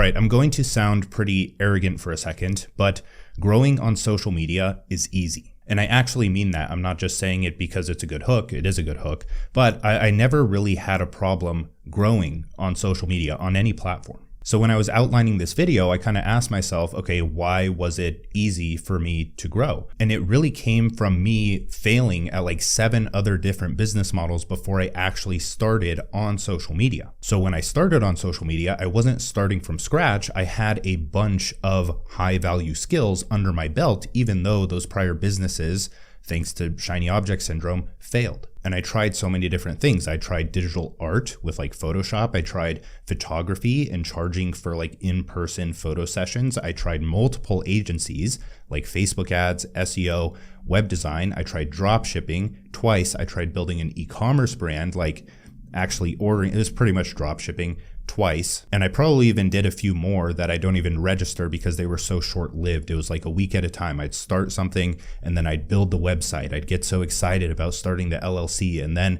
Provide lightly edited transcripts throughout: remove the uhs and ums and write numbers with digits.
right, I'm going to sound pretty arrogant for a second, but growing on social media is easy. And I actually mean that. I'm not just saying it because it's a good hook. It is a good hook. But I never really had a problem growing on social media on any platform. So when I was outlining this video, I kind of asked myself, okay, why was it easy for me to grow? And it really came from me failing at like 7 other different business models before I actually started on social media. So when I started on social media, I wasn't starting from scratch. I had a bunch of high value skills under my belt, even though those prior businesses, thanks to shiny object syndrome, failed. And I tried so many different things. I tried digital art with like Photoshop. I tried photography and charging for like in-person photo sessions. I tried multiple agencies like Facebook ads, SEO, web design. I tried drop shipping twice. I tried building an e-commerce brand, like actually ordering. It was pretty much drop shipping twice. And I probably even did a few more that I don't even register because they were so short-lived. It was like a week at a time. I'd start something and then I'd build the website. I'd get so excited about starting the LLC and then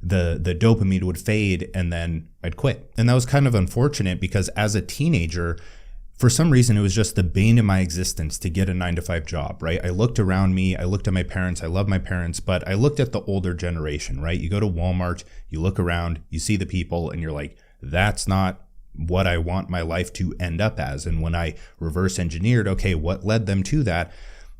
the dopamine would fade and then I'd quit. And that was kind of unfortunate because as a teenager, for some reason, it was just the bane of my existence to get a 9-to-5 job, right? I looked around me, I looked at my parents, I love my parents, but I looked at the older generation, right? You go to Walmart, you look around, you see the people and you're like, that's not what I want my life to end up as. And when I reverse engineered, okay, what led them to that?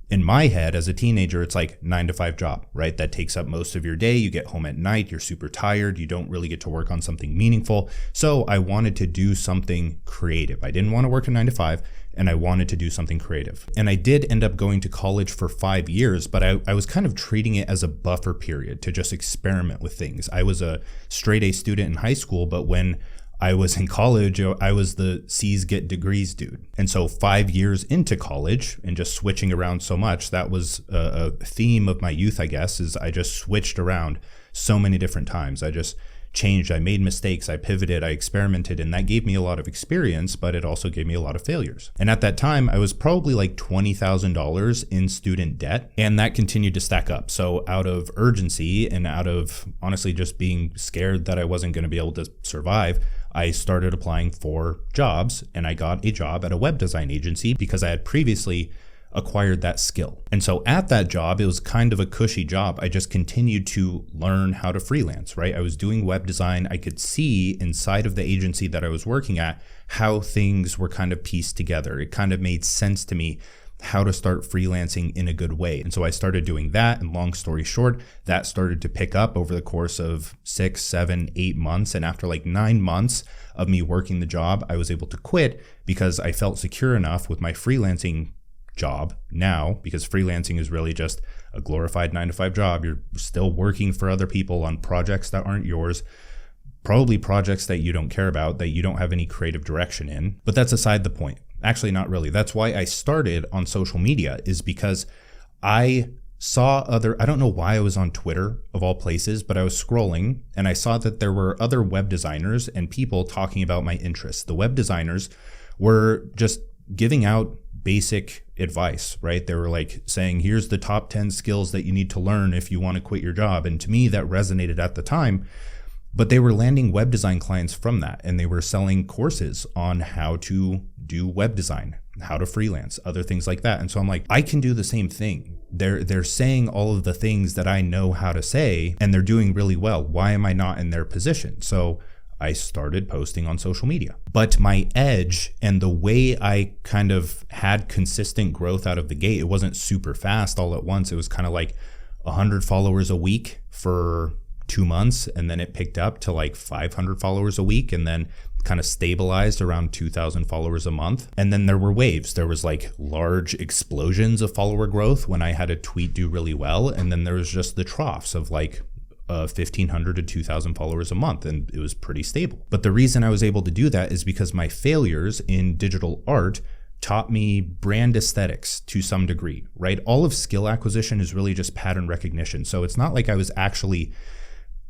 In my head as a teenager, it's like 9-to-5 job, right? That takes up most of your day. You get home at night, you're super tired. You don't really get to work on something meaningful. So I wanted to do something creative. I didn't want to work a 9-to-5 and I wanted to do something creative. And I did end up going to college for 5 years, but I was kind of treating it as a buffer period to just experiment with things. I was a straight A student in high school, but when I was in college, I was the C's get degrees dude. And so 5 years into college and just switching around so much, that was a theme of my youth, I guess, is I just switched around so many different times. I just changed, I made mistakes, I pivoted, I experimented, and that gave me a lot of experience, but it also gave me a lot of failures. And at that time, I was probably like $20,000 in student debt, and that continued to stack up. So out of urgency and out of honestly just being scared that I wasn't going to be able to survive, I started applying for jobs, and I got a job at a web design agency because I had previously acquired that skill. And so at that job, it was kind of a cushy job. I just continued to learn how to freelance, right? I was doing web design. I could see inside of the agency that I was working at how things were kind of pieced together. It kind of made sense to me how to start freelancing in a good way. And so I started doing that. And long story short, that started to pick up over the course of 6, 7, 8 months. And after like 9 months of me working the job, I was able to quit because I felt secure enough with my freelancing job now, because freelancing is really just a glorified 9-to-5 job. You're still working for other people on projects that aren't yours, probably projects that you don't care about, that you don't have any creative direction in. But that's aside the point. Actually, not really. That's why I started on social media, is because I saw I don't know why I was on Twitter of all places, but I was scrolling and I saw that there were other web designers and people talking about my interests. The web designers were just giving out basic advice, right? They were like saying, here's the top 10 skills that you need to learn if you want to quit your job. And to me, that resonated at the time, but they were landing web design clients from that. And they were selling courses on how to do web design, how to freelance, other things like that. And so I'm like, I can do the same thing. They're saying all of the things that I know how to say, and they're doing really well. Why am I not in their position? So I started posting on social media. But my edge and the way I kind of had consistent growth out of the gate, it wasn't super fast all at once. It was kind of like 100 followers a week for 2 months. And then it picked up to like 500 followers a week and then kind of stabilized around 2,000 followers a month. And then there were waves. There was like large explosions of follower growth when I had a tweet do really well. And then there was just the troughs of like 1,500 to 2,000 followers a month, and it was pretty stable. But the reason I was able to do that is because my failures in digital art taught me brand aesthetics to some degree, right? All of skill acquisition is really just pattern recognition. So it's not like I was actually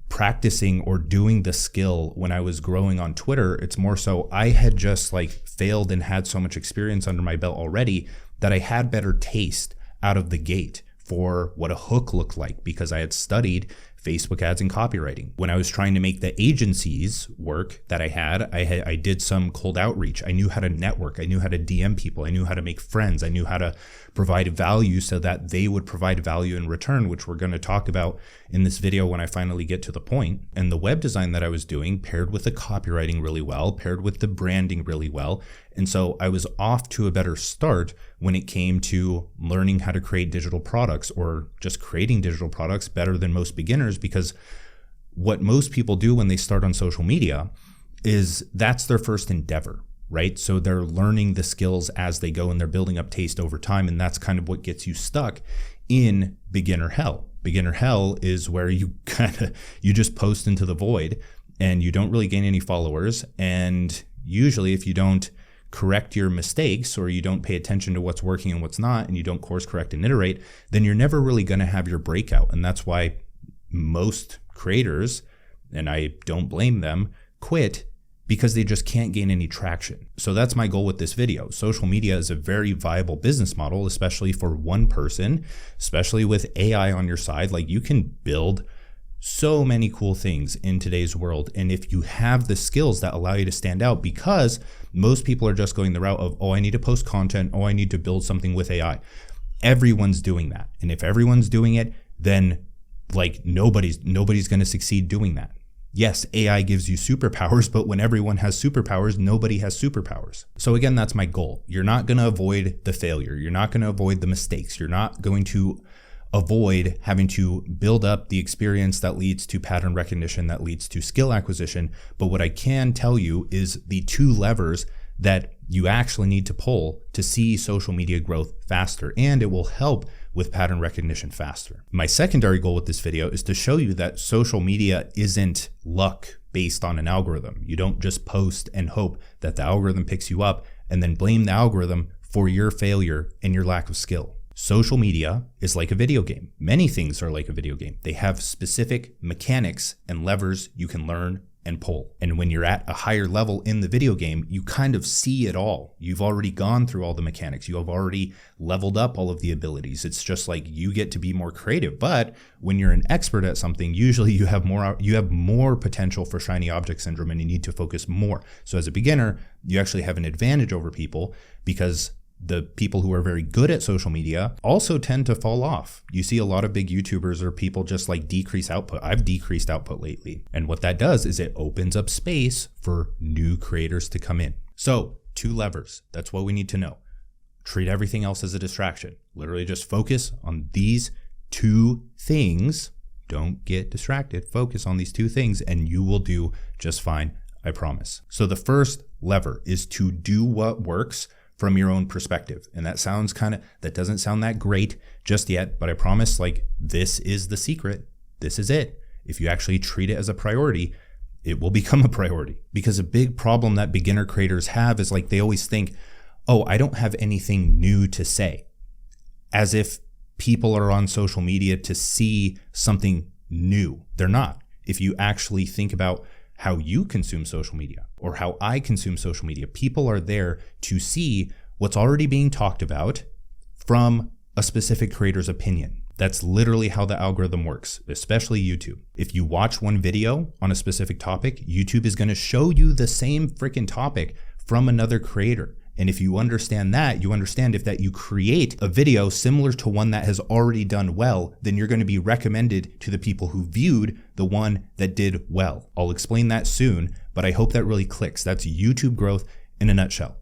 practicing or doing the skill when I was growing on Twitter. It's more so I had just like failed and had so much experience under my belt already that I had better taste out of the gate for what a hook looked like, because I had studied Facebook ads and copywriting. When I was trying to make the agencies work that I did some cold outreach. I knew how to network. I knew how to DM people. I knew how to make friends. I knew how to provide value so that they would provide value in return, which we're going to talk about in this video when I finally get to the point. And the web design that I was doing paired with the copywriting really well, paired with the branding really well. And so I was off to a better start when it came to learning how to create digital products, or just creating digital products better than most beginners, because what most people do when they start on social media is that's their first endeavor, right? So they're learning the skills as they go and they're building up taste over time. And that's kind of what gets you stuck in beginner hell. Beginner hell is where you just post into the void and you don't really gain any followers. And usually if you don't correct your mistakes, or you don't pay attention to what's working and what's not, and you don't course correct and iterate, then you're never really going to have your breakout. And that's why most creators, and I don't blame them, quit because they just can't gain any traction. So that's my goal with this video. Social media is a very viable business model, especially for one person, especially with AI on your side. Like, you can build so many cool things in today's world. And if you have the skills that allow you to stand out, because most people are just going the route of, oh, I need to post content. Oh, I need to build something with AI. Everyone's doing that. And if everyone's doing it, then like nobody's going to succeed doing that. Yes, AI gives you superpowers, but when everyone has superpowers, nobody has superpowers. So again, that's my goal. You're not going to avoid the failure. You're not going to avoid the mistakes. You're not going to avoid having to build up the experience that leads to pattern recognition, that leads to skill acquisition. But what I can tell you is the two levers that you actually need to pull to see social media growth faster, and it will help with pattern recognition faster. My secondary goal with this video is to show you that social media isn't luck based on an algorithm. You don't just post and hope that the algorithm picks you up and then blame the algorithm for your failure and your lack of skill. Social media is like a video game. Many things are like a video game. They have specific mechanics and levers you can learn and pull. And when you're at a higher level in the video game, you kind of see it all. You've already gone through all the mechanics. You have already leveled up all of the abilities. It's just like you get to be more creative. But when you're an expert at something, usually you have more potential for shiny object syndrome, and you need to focus more. So as a beginner, you actually have an advantage over people, because the people who are very good at social media also tend to fall off. You see a lot of big YouTubers or people just like decrease output. I've decreased output lately. And what that does is it opens up space for new creators to come in. So 2 levers. That's what we need to know. Treat everything else as a distraction. Literally just focus on these 2 things. Don't get distracted. Focus on these 2 things and you will do just fine. I promise. So the first lever is to do what works from your own perspective. And that doesn't sound that great just yet, but I promise, like, this is the secret. This is it. If you actually treat it as a priority, it will become a priority. Because a big problem that beginner creators have is like, they always think, oh, I don't have anything new to say. As if people are on social media to see something new. They're not. If you actually think about how you consume social media or how I consume social media, people are there to see what's already being talked about from a specific creator's opinion. That's literally how the algorithm works, especially YouTube. If you watch one video on a specific topic, YouTube is going to show you the same freaking topic from another creator. And if you understand that, you understand if that you create a video similar to one that has already done well, then you're going to be recommended to the people who viewed the one that did well. I'll explain that soon, but I hope that really clicks. That's YouTube growth in a nutshell.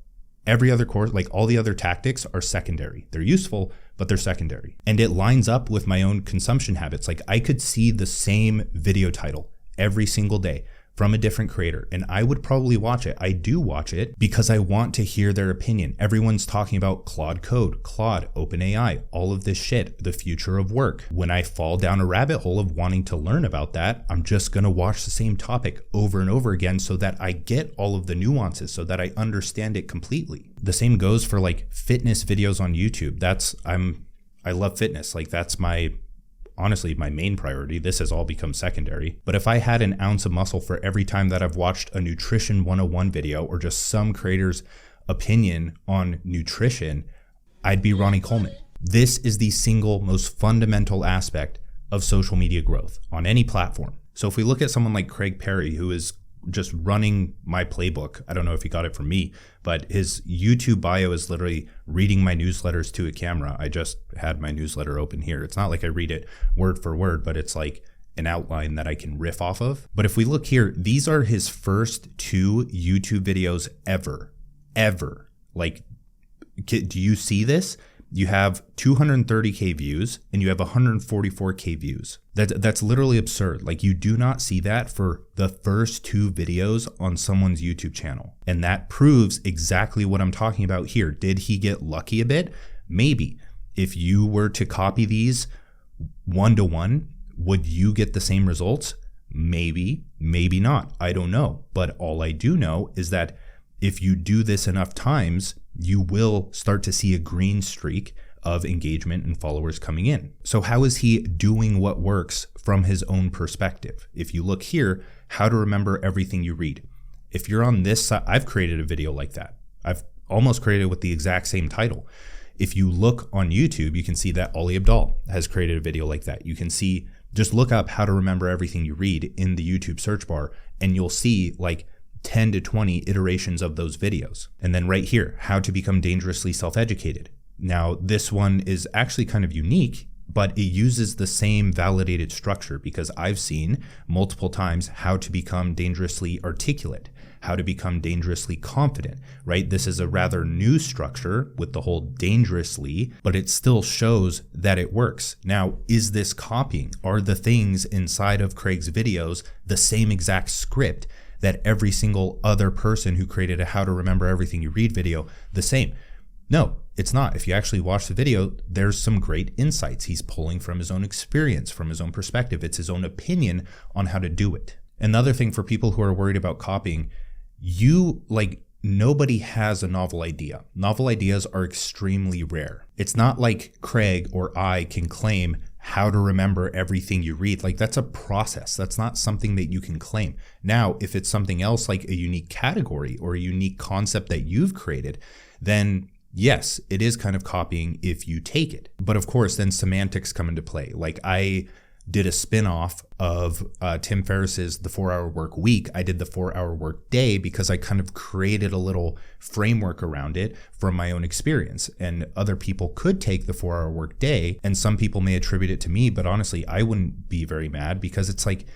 Every other course, like all the other tactics, are secondary. They're useful, but they're secondary. And it lines up with my own consumption habits. Like, I could see the same video title every single day from a different creator, and I would probably watch it. I do watch it because I want to hear their opinion. Everyone's talking about Claude Code, Claude, OpenAI, all of this shit, the future of work. When I fall down a rabbit hole of wanting to learn about that, I'm just gonna watch the same topic over and over again so that I get all of the nuances, so that I understand it completely. The same goes for like fitness videos on YouTube. I love fitness. Like, that's honestly my main priority. This has all become secondary. But if I had an ounce of muscle for every time that I've watched a nutrition 101 video or just some creator's opinion on nutrition, I'd be Ronnie Coleman. This is the single most fundamental aspect of social media growth on any platform. So if we look at someone like Craig Perry, who is just running my playbook, I don't know if he got it from me, but his YouTube bio is literally reading my newsletters to a camera. I just had my newsletter open here. It's not like I read it word for word, but it's like an outline that I can riff off of. But if we look here, these are his first 2 YouTube videos ever. Like, do you see this? You have 230K views and you have 144K views. That's literally absurd. Like, you do not see that for the first 2 videos on someone's YouTube channel. And that proves exactly what I'm talking about here. Did he get lucky a bit? Maybe. If you were to copy these 1-to-1, would you get the same results? Maybe, maybe not. I don't know. But all I do know is that if you do this enough times, you will start to see a green streak of engagement and followers coming in. So how is he doing what works from his own perspective? If you look here, how to remember everything you read. If you're on this side, I've created a video like that. I've almost created with the exact same title. If you look on YouTube, you can see that Ali Abdaal has created a video like that. You can see, just look up how to remember everything you read in the YouTube search bar, and you'll see like 10 to 20 iterations of those videos. And then right here, how to become dangerously self-educated. Now, this one is actually kind of unique, but it uses the same validated structure, because I've seen multiple times how to become dangerously articulate, how to become dangerously confident, right? This is a rather new structure with the whole dangerously, but it still shows that it works. Now, is this copying? Are the things inside of Craig's videos the same exact script that every single other person who created a How to Remember Everything You Read video the same? No, it's not. If you actually watch the video, there's some great insights. He's pulling from his own experience, from his own perspective. It's his own opinion on how to do it. Another thing for people who are worried about copying, nobody has a novel idea. Novel ideas are extremely rare. It's not like Craig or I can claim how to remember everything you read. Like, that's a process. That's not something that you can claim. Now, if it's something else like a unique category or a unique concept that you've created, then yes, it is kind of copying if you take it. But of course, then semantics come into play. Like, I did a spin-off of Tim Ferriss's The 4-Hour Work Week. I did the 4-Hour Work Day because I kind of created a little framework around it from my own experience. And other people could take the 4-Hour Work Day, and some people may attribute it to me, but honestly, I wouldn't be very mad, because it's like,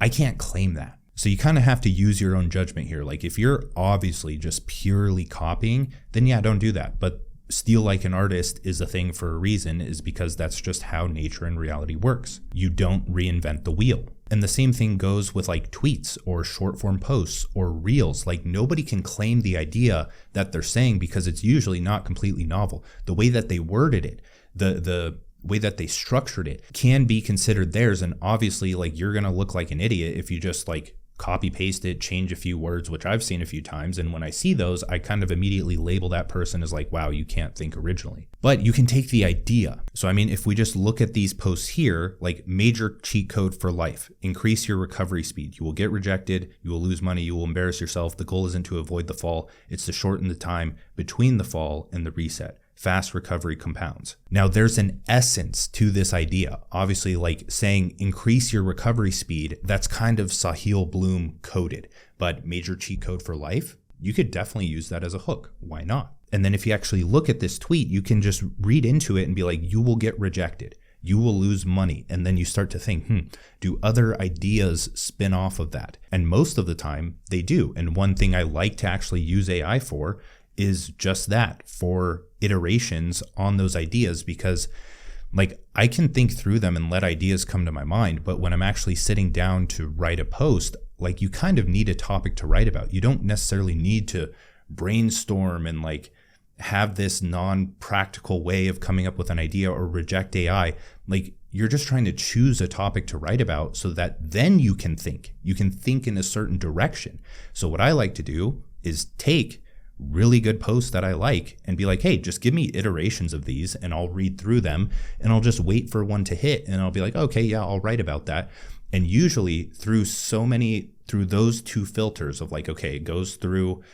I can't claim that. So you kind of have to use your own judgment here. Like, if you're obviously just purely copying, then yeah, don't do that. But steal like an artist is a thing for a reason, is because that's just how nature and reality works. You don't reinvent the wheel. And the same thing goes with like tweets or short form posts or reels. Like, nobody can claim the idea that they're saying, because it's usually not completely novel. The way that they worded it, the way that they structured it can be considered theirs. And obviously, like, you're going to look like an idiot if you just like copy paste it, change a few words, which I've seen a few times. And when I see those, I kind of immediately label that person as like, wow, you can't think originally. But you can take the idea. So, I mean, if we just look at these posts here, like, major cheat code for life: increase your recovery speed. You will get rejected. You will lose money. You will embarrass yourself. The goal isn't to avoid the fall. It's to shorten the time between the fall and the reset. Fast recovery compounds. Now, there's an essence to this idea. Obviously, like saying increase your recovery speed, that's kind of Sahil Bloom coded. But major cheat code for life, you could definitely use that as a hook. Why not? And then if you actually look at this tweet, you can just read into it and be like, you will get rejected. You will lose money. And then you start to think, do other ideas spin off of that? And most of the time they do. And one thing I like to actually use AI for is just that, for iterations on those ideas, because like, I can think through them and let ideas come to my mind. But when I'm actually sitting down to write a post, like, you kind of need a topic to write about. You don't necessarily need to brainstorm and like have this non-practical way of coming up with an idea or reject AI. Like, you're just trying to choose a topic to write about so that then you can think in a certain direction. So what I like to do is take really good posts that I like and be like, hey, just give me iterations of these and I'll read through them and I'll just wait for one to hit and I'll be like, okay, yeah, I'll write about that. And usually through those two filters of like, okay, it goes through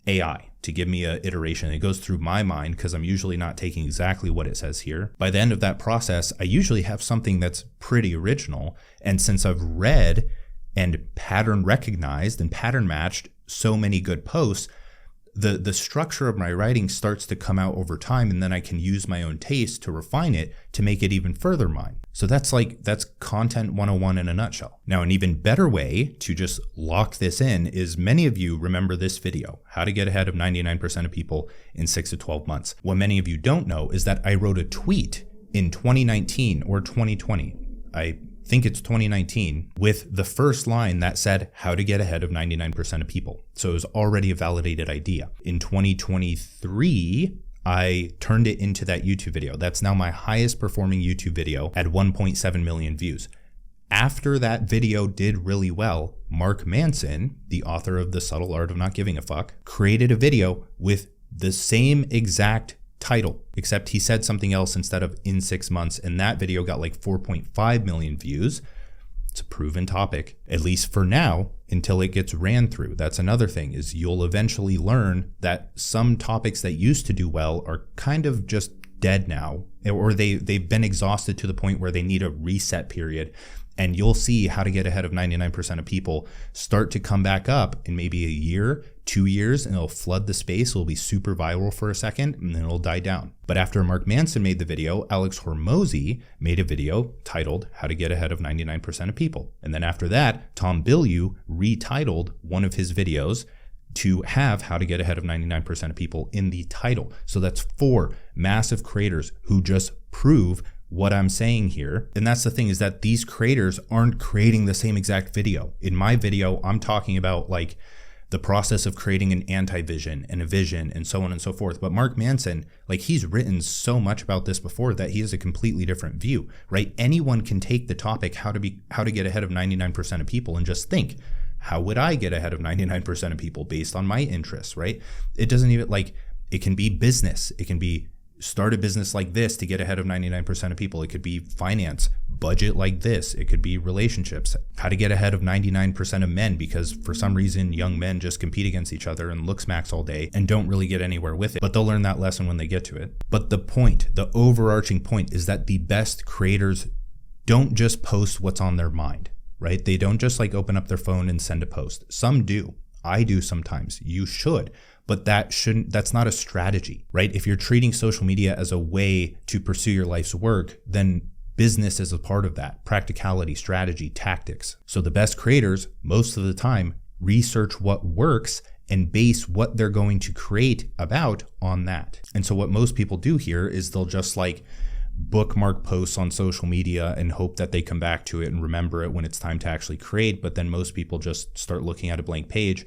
AI to give me an iteration. It goes through my mind because I'm usually not taking exactly what it says here. By the end of that process, I usually have something that's pretty original. And since I've read and pattern recognized and pattern matched so many good posts, the structure of my writing starts to come out over time, and then I can use my own taste to refine it to make it even further mine. So that's content 101 in a nutshell. Now, an even better way to just lock this in is many of you remember this video, how to get ahead of 99% of people in 6 to 12 months. What many of you don't know is that I wrote a tweet in 2019 or 2020. I think it's 2019, with the first line that said how to get ahead of 99% of people. So it was already a validated idea. In 2023, I turned it into that YouTube video. That's now my highest performing YouTube video at 1.7 million views. After that video did really well, Mark Manson, the author of The Subtle Art of Not Giving a Fuck, created a video with the same exact title, except he said something else instead of in 6 months, and that video got like 4.5 million views. It's a proven topic, at least for now, until it gets ran through. That's another thing, is you'll eventually learn that some topics that used to do well are kind of just dead now, or they've been exhausted to the point where they need a reset period. And you'll see how to get ahead of 99% of people start to come back up in maybe a year, 2 years, and it'll flood the space. It'll be super viral for a second, and then it'll die down. But after Mark Manson made the video, Alex Hormozi made a video titled How to Get Ahead of 99% of People. And then after that, Tom Bilyeu retitled one of his videos to have How to Get Ahead of 99% of People in the title. So that's 4 massive creators who just prove what I'm saying here. And that's the thing, is that these creators aren't creating the same exact video. In my video, I'm talking about like the process of creating an anti-vision and a vision and so on and so forth. But Mark Manson, like, he's written so much about this before that he has a completely different view, right? Anyone can take the topic, how to get ahead of 99% of people, and just think, how would I get ahead of 99% of people based on my interests, right? It doesn't even, like, it can be business. It can be start a business like this to get ahead of 99% of people. It could be finance, budget like this. It could be relationships, how to get ahead of 99% of men, because for some reason, young men just compete against each other and look smacks all day and don't really get anywhere with it. But they'll learn that lesson when they get to it. But the point, the overarching point, is that the best creators don't just post what's on their mind, right? They don't just like open up their phone and send a post. Some do. I do sometimes. You should. But that's not a strategy, right? If you're treating social media as a way to pursue your life's work, then business is a part of that. Practicality, strategy, tactics. So the best creators, most of the time, research what works and base what they're going to create about on that. And so what most people do here is they'll just like bookmark posts on social media and hope that they come back to it and remember it when it's time to actually create. But then most people just start looking at a blank page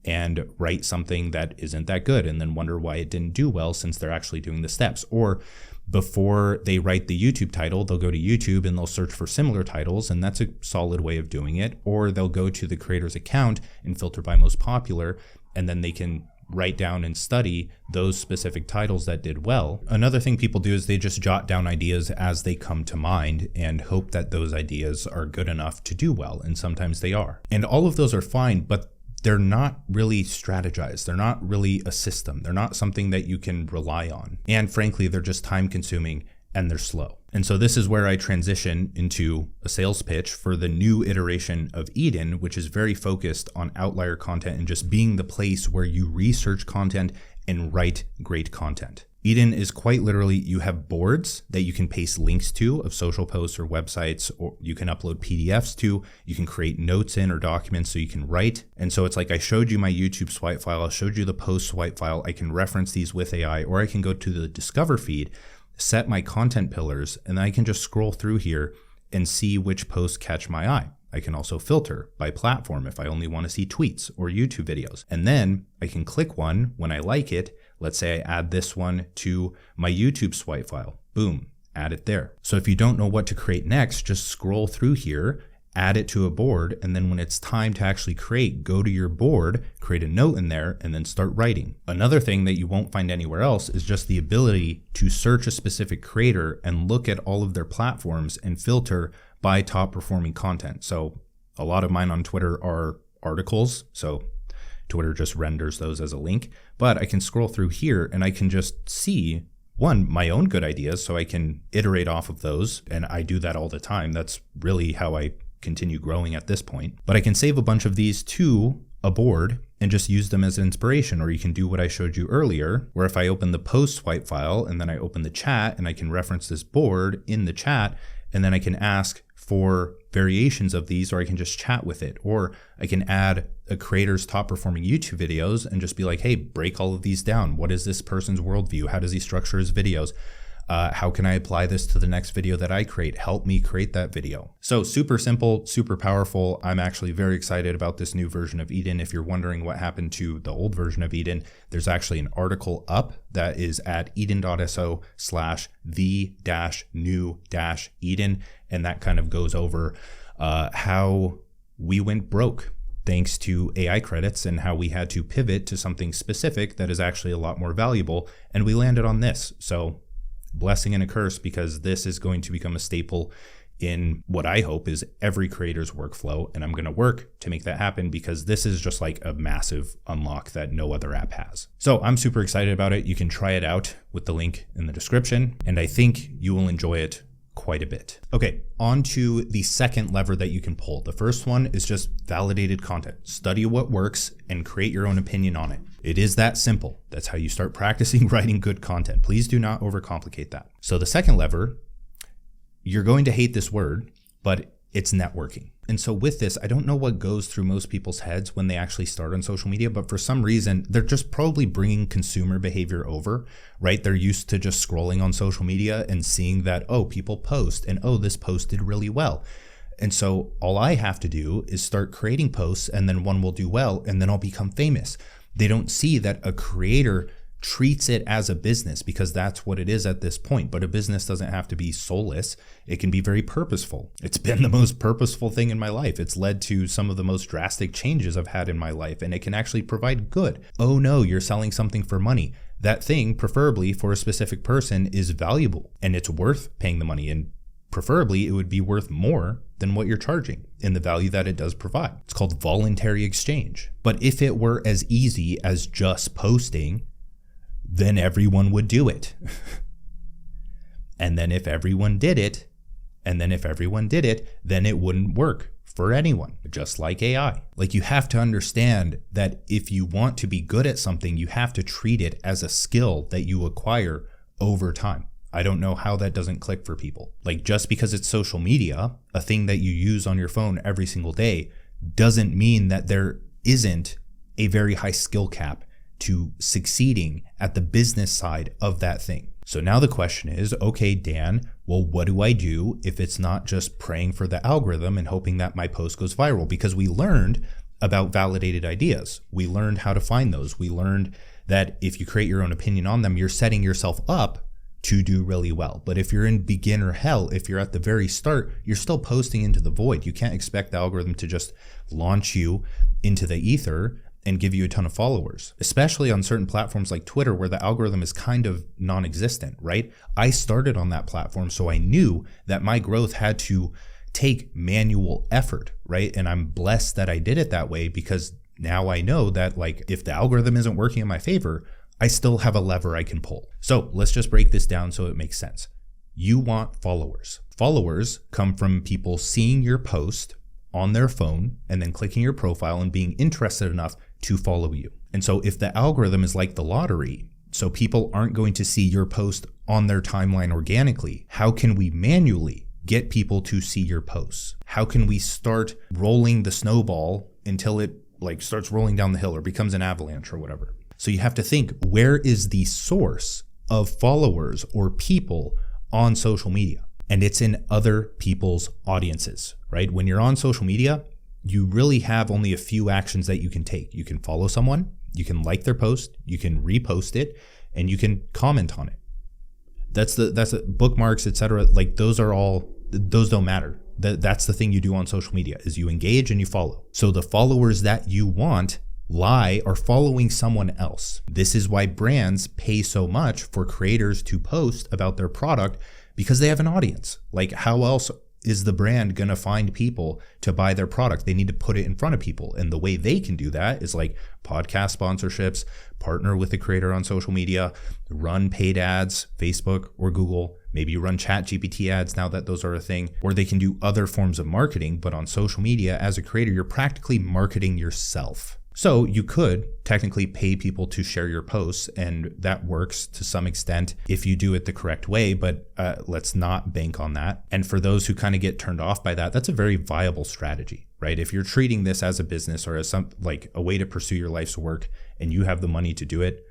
and write something that isn't that good and then wonder why it didn't do well, since they're actually doing the steps. Or before they write the YouTube title, they'll go to YouTube and they'll search for similar titles, and that's a solid way of doing it. Or they'll go to the creator's account and filter by most popular, and then they can write down and study those specific titles that did well. Another thing people do is they just jot down ideas as they come to mind and hope that those ideas are good enough to do well, and sometimes they are. And all of those are fine, but they're not really strategized. They're not really a system. They're not something that you can rely on. And frankly, they're just time consuming and they're slow. And so this is where I transition into a sales pitch for the new iteration of Eden, which is very focused on outlier content and just being the place where you research content and write great content. Eden is quite literally, you have boards that you can paste links to of social posts or websites, or you can upload PDFs to, you can create notes in or documents so you can write. And so it's like, I showed you my YouTube swipe file, I showed you the post swipe file, I can reference these with AI, or I can go to the Discover feed, set my content pillars, and then I can just scroll through here and see which posts catch my eye. I can also filter by platform if I only want to see tweets or YouTube videos. And then I can click one when I like it. Let's say I add this one to my YouTube swipe file. Boom, add it there. So if you don't know what to create next, just scroll through here, add it to a board, and then when it's time to actually create, go to your board, create a note in there, and then start writing. Another thing that you won't find anywhere else is just the ability to search a specific creator and look at all of their platforms and filter by top performing content. So a lot of mine on Twitter are articles. So Twitter just renders those as a link. But I can scroll through here and I can just see, one, my own good ideas, so I can iterate off of those. And I do that all the time. That's really how I continue growing at this point. But I can save a bunch of these to a board and just use them as inspiration. Or you can do what I showed you earlier, where if I open the post swipe file and then I open the chat and I can reference this board in the chat, and then I can ask for variations of these, or I can just chat with it, or I can add a creator's top performing YouTube videos and just be like, hey, break all of these down. What is this person's worldview? How does he structure his videos? How can I apply this to the next video that I create? Help me create that video. So super simple, super powerful. I'm actually very excited about this new version of Eden. If you're wondering what happened to the old version of Eden, there's actually an article up that is at eden.so/the-new-eden. And that kind of goes over how we went broke thanks to AI credits and how we had to pivot to something specific that is actually a lot more valuable. And we landed on this. So blessing and a curse, because this is going to become a staple in what I hope is every creator's workflow. And I'm going to work to make that happen, because this is just like a massive unlock that no other app has. So I'm super excited about it. You can try it out with the link in the description, and I think you will enjoy it quite a bit. Okay, on to the second lever that you can pull. The first one is just validated content. Study what works and create your own opinion on it. It is that simple. That's how you start practicing writing good content. Please do not overcomplicate that. So the second lever, you're going to hate this word, but it's networking. And so with this, I don't know what goes through most people's heads when they actually start on social media, but for some reason, they're just probably bringing consumer behavior over, right? They're used to just scrolling on social media and seeing that, oh, people post, and oh, this post did really well. And so all I have to do is start creating posts, and then one will do well, and then I'll become famous. They don't see that a creator treats it as a business, because that's what it is at this point. But a business doesn't have to be soulless. It can be very purposeful. It's been the most purposeful thing in my life. It's led to some of the most drastic changes I've had in my life, and it can actually provide good. Oh no, you're selling something for money. That thing, preferably for a specific person, is valuable and it's worth paying the money, and preferably it would be worth more than what you're charging in the value that it does provide. It's called voluntary exchange. But if it were as easy as just posting, then everyone would do it. And then if everyone did it, then it wouldn't work for anyone, just like AI. Like, you have to understand that if you want to be good at something, you have to treat it as a skill that you acquire over time. I don't know how that doesn't click for people. Like, just because it's social media, a thing that you use on your phone every single day, doesn't mean that there isn't a very high skill cap to succeeding at the business side of that thing. So now the question is, okay, Dan, well, what do I do if it's not just praying for the algorithm and hoping that my post goes viral? Because we learned about validated ideas. We learned how to find those. We learned that if you create your own opinion on them, you're setting yourself up to do really well. But if you're in beginner hell, if you're at the very start, you're still posting into the void. You can't expect the algorithm to just launch you into the ether and give you a ton of followers, especially on certain platforms like Twitter, where the algorithm is kind of non-existent, right? I started on that platform, so I knew that my growth had to take manual effort, right? And I'm blessed that I did it that way, because now I know that, like, if the algorithm isn't working in my favor, I still have a lever I can pull. So let's just break this down so it makes sense. You want followers. Followers come from people seeing your post on their phone and then clicking your profile and being interested enough to follow you. And so if the algorithm is like the lottery, so people aren't going to see your post on their timeline organically, how can we manually get people to see your posts? How can we start rolling the snowball until it starts rolling down the hill or becomes an avalanche or whatever? So you have to think, where is the source of followers or people on social media? And it's in other people's audiences, right? When you're on social media, you really have only a few actions that you can take. You can follow someone, you can like their post, you can repost it, and you can comment on it. That's the bookmarks, etc. Like, those don't matter. That's the thing you do on social media, is you engage and you follow. So the followers that you want are following someone else. This is why brands pay so much for creators to post about their product, because they have an audience. Like, how else is the brand going to find people to buy their product? They need to put it in front of people. And the way they can do that is like podcast sponsorships, partner with a creator on social media, run paid ads, Facebook or Google. Maybe you run ChatGPT ads now that those are a thing, or they can do other forms of marketing. But on social media, as a creator, you're practically marketing yourself. So you could technically pay people to share your posts, and that works to some extent if you do it the correct way, but let's not bank on that. And for those who kind of get turned off by that, that's a very viable strategy, right? If you're treating this as a business or as like a way to pursue your life's work and you have the money to do it,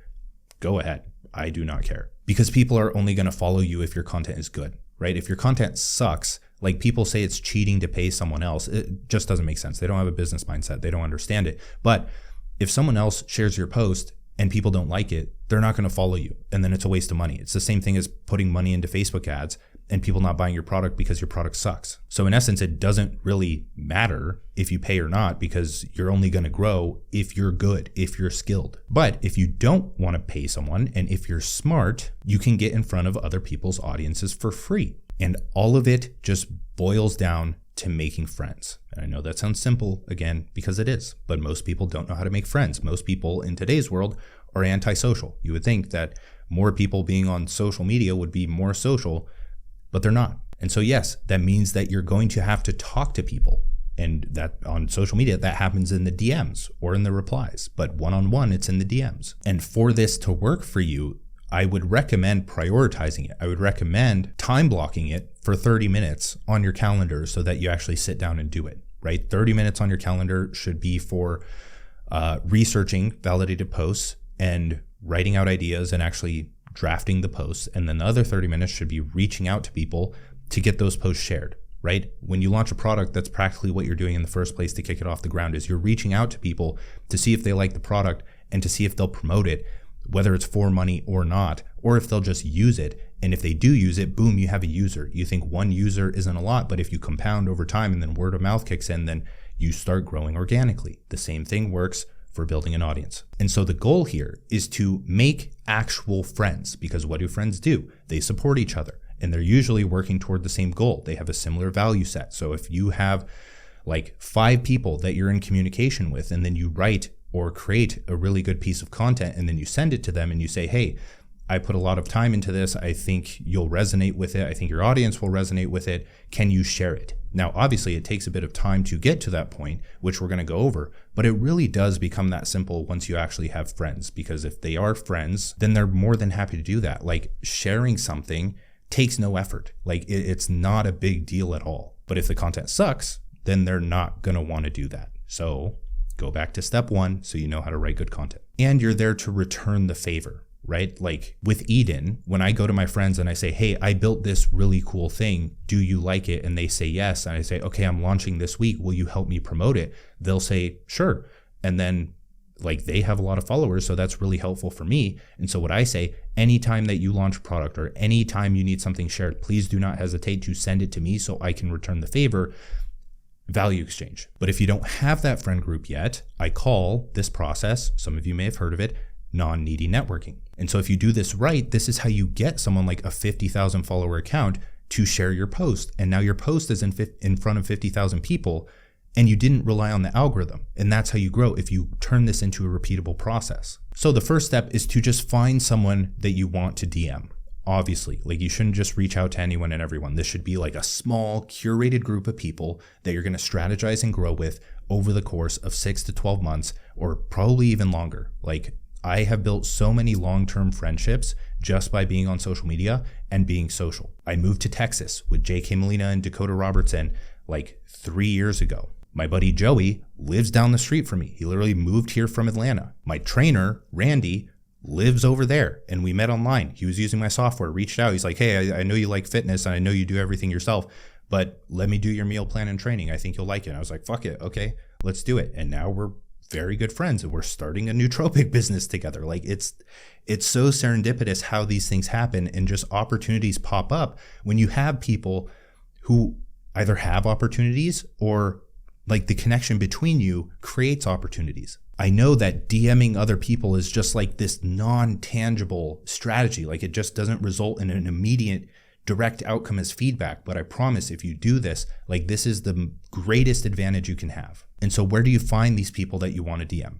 go ahead. I do not care, because people are only going to follow you if your content is good, right? If your content sucks, like people say it's cheating to pay someone else, it just doesn't make sense. They don't have a business mindset. They don't understand it. But if someone else shares your post and people don't like it, they're not going to follow you. And then it's a waste of money. It's the same thing as putting money into Facebook ads and people not buying your product because your product sucks. So in essence, it doesn't really matter if you pay or not, because you're only going to grow if you're good, if you're skilled. But if you don't want to pay someone, and if you're smart, you can get in front of other people's audiences for free. And all of it just boils down to making friends. And I know that sounds simple, again, because it is, but most people don't know how to make friends. Most people in today's world are antisocial. You would think that more people being on social media would be more social, but they're not. And so yes, that means that you're going to have to talk to people. And that on social media, that happens in the DMs or in the replies, but one-on-one, it's in the DMs. And for this to work for you, I would recommend prioritizing it. I would recommend time blocking it for 30 minutes on your calendar so that you actually sit down and do it, right? 30 minutes on your calendar should be for researching validated posts and writing out ideas and actually drafting the posts. And then the other 30 minutes should be reaching out to people to get those posts shared, right? When you launch a product, that's practically what you're doing in the first place to kick it off the ground, is you're reaching out to people to see if they like the product and to see if they'll promote it, whether it's for money or not, or if they'll just use it. And if they do use it, boom, you have a user. You think one user isn't a lot, but if you compound over time and then word of mouth kicks in, then you start growing organically. The same thing works for building an audience. And so the goal here is to make actual friends, because what do friends do? They support each other, and they're usually working toward the same goal. They have a similar value set. So if you have like 5 people that you're in communication with, and then you write or create a really good piece of content, and then you send it to them and you say, hey, I put a lot of time into this. I think you'll resonate with it. I think your audience will resonate with it. Can you share it? Now, obviously, it takes a bit of time to get to that point, which we're going to go over, but it really does become that simple once you actually have friends, because if they are friends, then they're more than happy to do that. Like sharing something takes no effort. Like it's not a big deal at all. But if the content sucks, then they're not going to want to do that. So go back to step 1 so you know how to write good content. And you're there to return the favor, right? Like with Eden, when I go to my friends and I say, hey, I built this really cool thing, do you like it? And they say yes. And I say, okay, I'm launching this week. Will you help me promote it? They'll say, sure. And then like they have a lot of followers, so that's really helpful for me. And so what I say, anytime that you launch a product or anytime you need something shared, please do not hesitate to send it to me so I can return the favor. Value exchange. But if you don't have that friend group yet, I call this process, some of you may have heard of it, non-needy networking. And so if you do this right, this is how you get someone like a 50,000 follower account to share your post. And now your post is in front of 50,000 people, and you didn't rely on the algorithm. And that's how you grow if you turn this into a repeatable process. So the first step is to just find someone that you want to DM. Obviously, like you shouldn't just reach out to anyone and everyone. This should be like a small curated group of people that you're going to strategize and grow with over the course of 6 to 12 months, or probably even longer. Like I have built so many long-term friendships just by being on social media and being social. I moved to Texas with J.K. Molina and Dakota Robertson like 3 years ago. My buddy Joey lives down the street from me. He literally moved here from Atlanta. My trainer, Randy, lives over there, and we met online. He was using my software, reached out. He's like, hey, I know you like fitness and I know you do everything yourself, but let me do your meal plan and training. I think you'll like it. And I was like, fuck it. Okay, let's do it. And now we're very good friends and we're starting a nootropic business together. Like it's so serendipitous how these things happen, and just opportunities pop up when you have people who either have opportunities or like the connection between you creates opportunities. I know that DMing other people is just like this non-tangible strategy. Like it just doesn't result in an immediate direct outcome as feedback, but I promise if you do this, like this is the greatest advantage you can have. And so where do you find these people that you want to DM?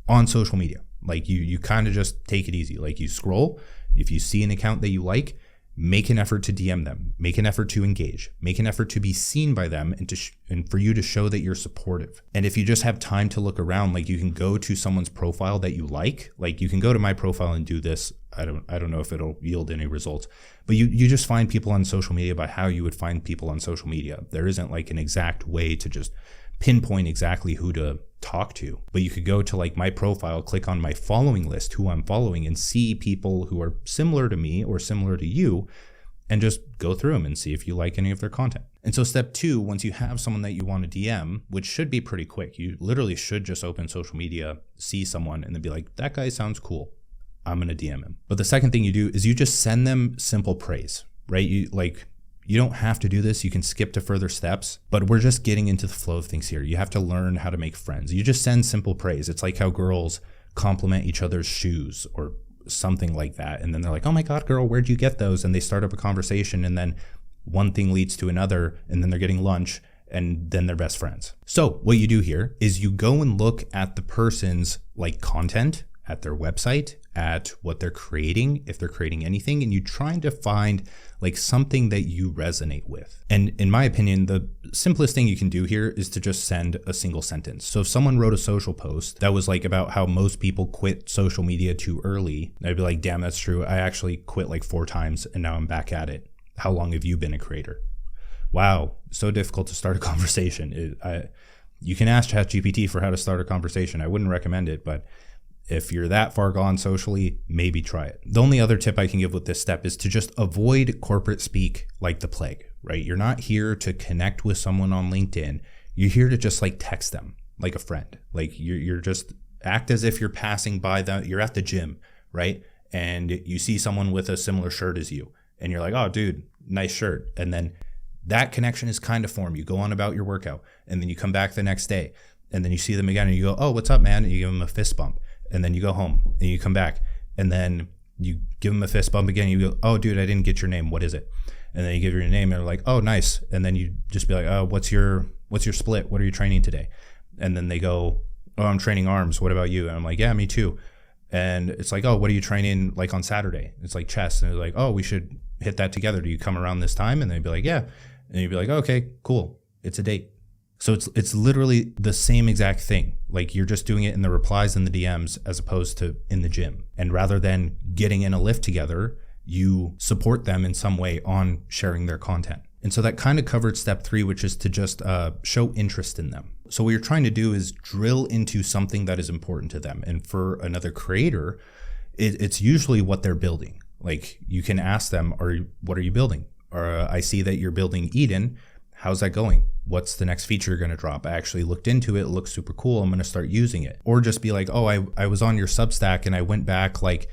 On social media. Like you kind of just take it easy. Like you scroll, if you see an account that you like, make an effort to DM them, make an effort to engage, make an effort to be seen by them, and for you to show that you're supportive. And if you just have time to look around, like you can go to someone's profile that you like you can go to my profile and do this. I don't know if it'll yield any results, but you just find people on social media by how you would find people on social media. There isn't like an exact way to just pinpoint exactly who to talk to, but you could go to like my profile, click on my following list, who I'm following, and see people who are similar to me or similar to you, and just go through them and see if you like any of their content. And so step 2, once you have someone that you want to DM, which should be pretty quick, you literally should just open social media, see someone, and then be like, that guy sounds cool, I'm going to DM him. But the second thing you do is you just send them simple praise, right? You don't have to do this. You can skip to further steps, but we're just getting into the flow of things here. You have to learn how to make friends. You just send simple praise. It's like how girls compliment each other's shoes or something like that. And then they're like, oh my God, girl, where'd you get those? And they start up a conversation, and then one thing leads to another, and then they're getting lunch, and then they're best friends. So what you do here is you go and look at the person's like content, at their website, at what they're creating, if they're creating anything, and you trying to find like something that you resonate with. And in my opinion, the simplest thing you can do here is to just send a single sentence. So if someone wrote a social post that was like about how most people quit social media too early, I'd be like, damn, that's true. I actually quit like 4 times and now I'm back at it. How long have you been a creator? Wow, so difficult to start a conversation. You can ask ChatGPT for how to start a conversation. I wouldn't recommend it, but if you're that far gone socially, maybe try it. The only other tip I can give with this step is to just avoid corporate speak like the plague, right? You're not here to connect with someone on LinkedIn. You're here to just like text them like a friend. Like you're just act as if you're passing by them. You're at the gym, right? And you see someone with a similar shirt as you, and you're like, oh, dude, nice shirt. And then that connection is kind of formed. You go on about your workout, and then you come back the next day, and then you see them again, and you go, oh, what's up, man? And you give them a fist bump. And then you go home and you come back, and then you give them a fist bump again. You go, oh, dude, I didn't get your name. What is it? And then you give your name, and they're like, oh, nice. And then you just be like, oh, what's your split? What are you training today? And then they go, oh, I'm training arms. What about you? And I'm like, yeah, me too. And it's like, oh, what are you training like on Saturday? It's like chest. And they're like, oh, we should hit that together. Do you come around this time? And they'd be like, yeah. And you'd be like, okay, cool. It's a date. So it's literally the same exact thing. Like you're just doing it in the replies and the DMs as opposed to in the gym. And rather than getting in a lift together, you support them in some way on sharing their content. And so that kind of covered step 3, which is to just show interest in them. So what you're trying to do is drill into something that is important to them. And for another creator, it's usually what they're building. Like you can ask them, what are you building? Or I see that you're building Eden. How's that going? What's the next feature you're going to drop? I actually looked into it. It looks super cool. I'm going to start using it. Or just be like, oh, I was on your Substack and I went back like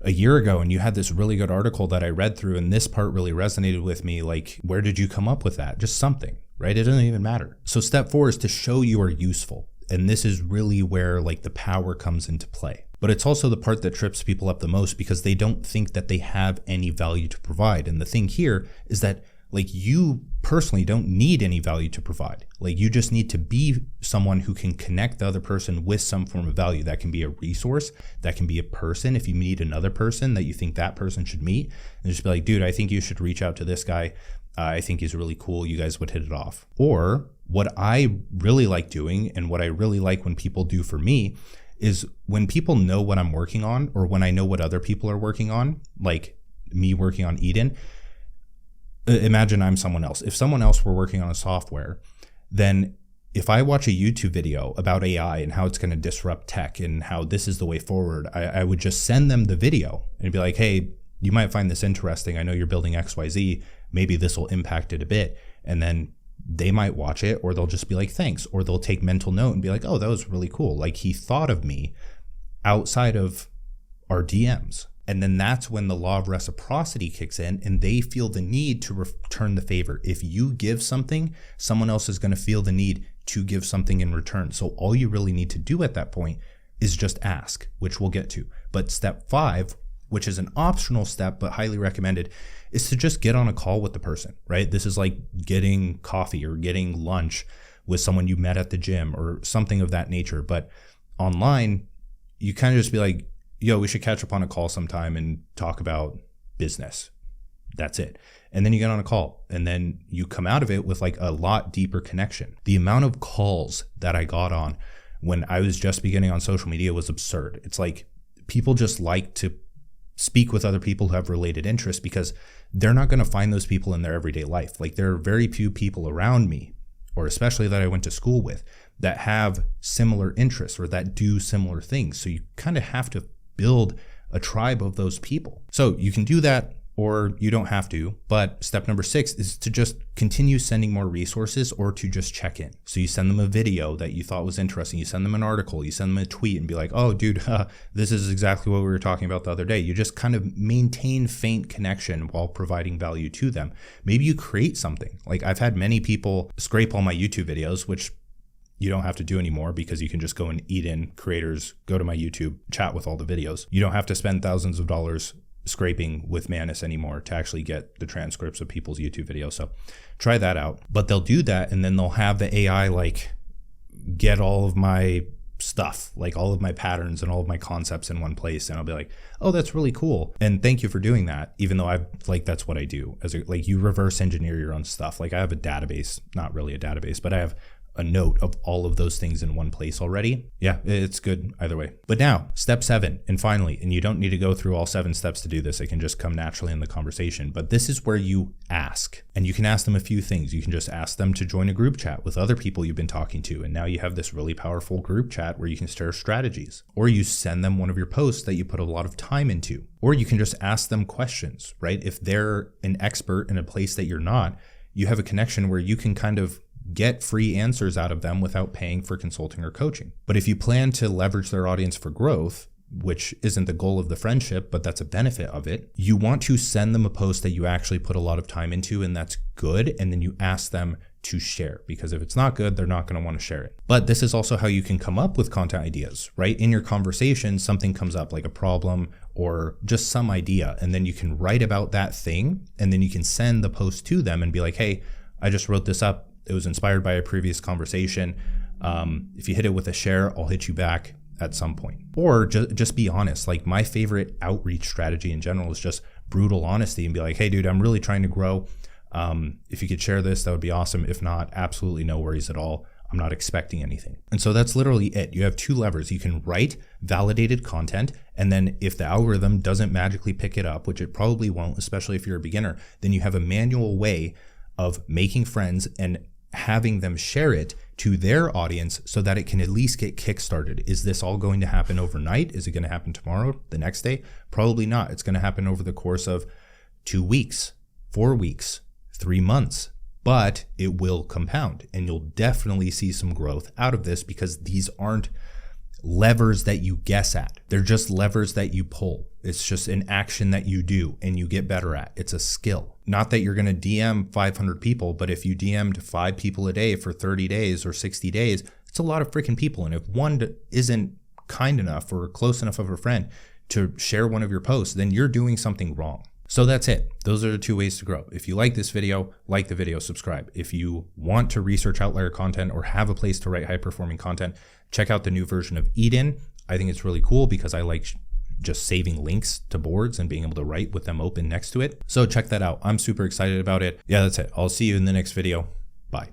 a year ago and you had this really good article that I read through and this part really resonated with me. Like, where did you come up with that? Just something, right? It doesn't even matter. So step 4 is to show you are useful. And this is really where like the power comes into play. But it's also the part that trips people up the most because they don't think that they have any value to provide. And the thing here is that like you personally don't need any value to provide. Like you just need to be someone who can connect the other person with some form of value. That can be a resource, that can be a person. If you meet another person that you think that person should meet, and just be like, dude, I think you should reach out to this guy. I think he's really cool. You guys would hit it off. Or what I really like doing and what I really like when people do for me is when people know what I'm working on or when I know what other people are working on, like me working on Eden. Imagine I'm someone else. If someone else were working on a software, then if I watch a YouTube video about AI and how it's going to disrupt tech and how this is the way forward, I would just send them the video and be like, hey, you might find this interesting. I know you're building XYZ. Maybe this will impact it a bit. And then they might watch it, or they'll just be like, thanks. Or they'll take mental note and be like, oh, that was really cool. Like he thought of me outside of our DMs. And then that's when the law of reciprocity kicks in and they feel the need to return the favor. If you give something, someone else is going to feel the need to give something in return. So all you really need to do at that point is just ask, which we'll get to. But step 5 which is an optional step, but highly recommended, is to just get on a call with the person, right? This is like getting coffee or getting lunch with someone you met at the gym or something of that nature. But online, you kind of just be like, yo, we should catch up on a call sometime and talk about business. That's it. And then you get on a call and then you come out of it with like a lot deeper connection. The amount of calls that I got on when I was just beginning on social media was absurd. It's like people just like to speak with other people who have related interests because they're not going to find those people in their everyday life. Like there are very few people around me, or especially that I went to school with, that have similar interests or that do similar things. So you kind of have to build a tribe of those people. So you can do that or you don't have to. But step number 6 is to just continue sending more resources or to just check in. So you send them a video that you thought was interesting. You send them an article, you send them a tweet and be like, oh, dude, this is exactly what we were talking about the other day. You just kind of maintain faint connection while providing value to them. Maybe you create something. Like I've had many people scrape all my YouTube videos, which you don't have to do anymore because you can just go and eat in creators, go to my YouTube, chat with all the videos. You don't have to spend thousands of dollars scraping with Manus anymore to actually get the transcripts of people's YouTube videos. So try that out. But they'll do that and then they'll have the AI like get all of my stuff, like all of my patterns and all of my concepts in one place. And I'll be like, oh, that's really cool. And thank you for doing that. Even though that's what I do as like you reverse engineer your own stuff. Like I have a database, not really a database, but I have a note of all of those things in one place already. Yeah, it's good either way. But now, step 7, and finally, and you don't need to go through all 7 steps to do this. It can just come naturally in the conversation. But this is where you ask. And you can ask them a few things. You can just ask them to join a group chat with other people you've been talking to. And now you have this really powerful group chat where you can share strategies. Or you send them one of your posts that you put a lot of time into. Or you can just ask them questions, right? If they're an expert in a place that you're not, you have a connection where you can kind of get free answers out of them without paying for consulting or coaching. But if you plan to leverage their audience for growth, which isn't the goal of the friendship, but that's a benefit of it, you want to send them a post that you actually put a lot of time into and that's good. And then you ask them to share, because if it's not good, they're not going to want to share it. But this is also how you can come up with content ideas, right? In your conversation, something comes up like a problem or just some idea, and then you can write about that thing. And then you can send the post to them and be like, hey, I just wrote this up. It was inspired by a previous conversation. If you hit it with a share, I'll hit you back at some point. Or just be honest. Like my favorite outreach strategy in general is just brutal honesty and be like, hey, dude, I'm really trying to grow. If you could share this, that would be awesome. If not, absolutely no worries at all. I'm not expecting anything. And so that's literally it. You have 2 levers. You can write validated content. And then if the algorithm doesn't magically pick it up, which it probably won't, especially if you're a beginner, then you have a manual way of making friends and having them share it to their audience so that it can at least get kickstarted. Is this all going to happen overnight? Is it going to happen tomorrow, the next day? Probably not. It's going to happen over the course of 2 weeks, 4 weeks, 3 months, but it will compound and you'll definitely see some growth out of this because these aren't levers that you guess at. They're just levers that you pull. It's just an action that you do and you get better at. It's a skill. Not that you're going to DM 500 people, but if you DM'd 5 people a day for 30 days or 60 days, it's a lot of freaking people. And if one isn't kind enough or close enough of a friend to share one of your posts, then you're doing something wrong. So that's it. Those are the 2 ways to grow. If you like this video, like the video, subscribe. If you want to research outlier content or have a place to write high performing content, check out the new version of Eden. I think it's really cool because I like just saving links to boards and being able to write with them open next to it. So check that out. I'm super excited about it. Yeah, that's it. I'll see you in the next video. Bye.